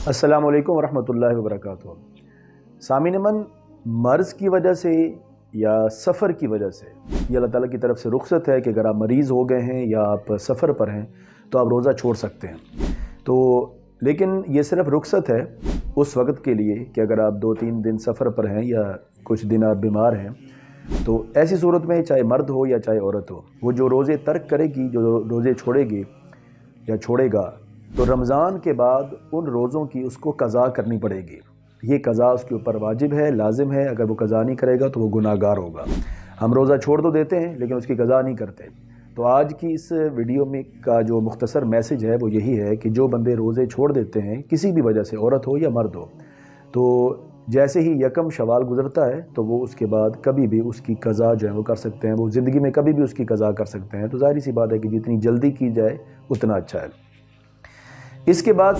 अस्सलाम वालेकुम वरहमतुल्लाहि वबरकातुहू। सामीन मन, मर्ज़ की वजह से या सफ़र की वजह से ये अल्लाह ताला की तरफ से रुख्सत है कि अगर आप मरीज़ हो गए हैं या आप सफ़र पर हैं तो आप रोज़ा छोड़ सकते हैं। तो लेकिन ये सिर्फ रुख्सत है उस वक्त के लिए कि अगर आप 2-3 दिन सफ़र पर हैं या कुछ दिन आप बीमार हैं, तो ऐसी सूरत में चाहे मर्द हो या चाहे औरत हो, वो जो रोज़े तर्क करेगी, जो रोज़े छोड़ेगी या छोड़ेगा, तो रमज़ान के बाद उन रोज़ों की उसको क़ज़ा करनी पड़ेगी। ये क़ज़ा उसके ऊपर वाजिब है, लाजिम है। अगर वो क़ज़ा नहीं करेगा तो वो गुनाहगार होगा। हम रोज़ा छोड़ तो देते हैं लेकिन उसकी क़ज़ा नहीं करते। तो आज की इस वीडियो में का जो मुख्तसर मैसेज है वो यही है कि जो बंदे रोज़े छोड़ देते हैं किसी भी वजह से, औरत हो या मर्द हो, तो जैसे ही यकम शवाल गुज़रता है तो वो उसके बाद कभी भी उसकी क़ज़ा जो है वो कर सकते हैं। वो ज़िंदगी में कभी भी उसकी क़ज़ा कर सकते हैं। तो ज़ाहिर सी बात है कि जितनी जल्दी की जाए उतना अच्छा है। इसके बाद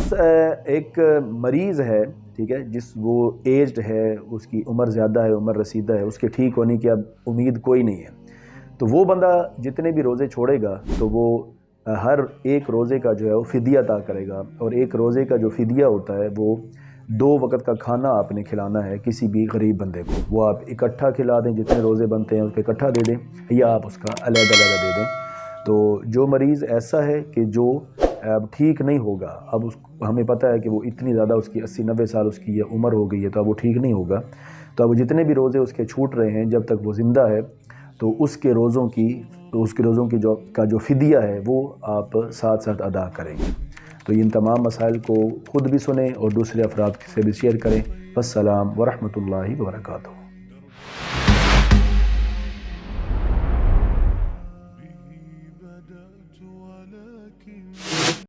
एक मरीज़ है, ठीक है, वो एज्ड है, उसकी उम्र ज़्यादा है, उम्र रसीदा है, उसके ठीक होने की अब उम्मीद कोई नहीं है। तो वो बंदा जितने भी रोज़े छोड़ेगा तो वो हर एक रोज़े का जो है वो फ़िदिया अता करेगा। और एक रोज़े का जो फ़िदिया होता है वो 2 वक़्त का खाना आपने खिलाना है किसी भी गरीब बंदे को। वो आप इकट्ठा खिला दें, जितने रोज़े बनते हैं उसके इकट्ठा दे दें, या आप उसका अलग-अलग दे दें। तो जो मरीज़ ऐसा है कि जो अब ठीक नहीं होगा, अब हमें पता है कि वो इतनी ज़्यादा उसकी 80-90 साल उसकी ये उम्र हो गई है, तो अब वो ठीक नहीं होगा। तो अब जितने भी रोज़े उसके छूट रहे हैं जब तक वो ज़िंदा है, तो उसके रोज़ों की जो फ़िदिया है वो आप साथ साथ अदा करेंगे। तो इन तमाम मसाइल को ख़ुद भी सुनें और दूसरे अफराद से भी शेयर करें। अस्सलाम वरहमतुल्लाहि वबरकातुहू। به بدأت ولا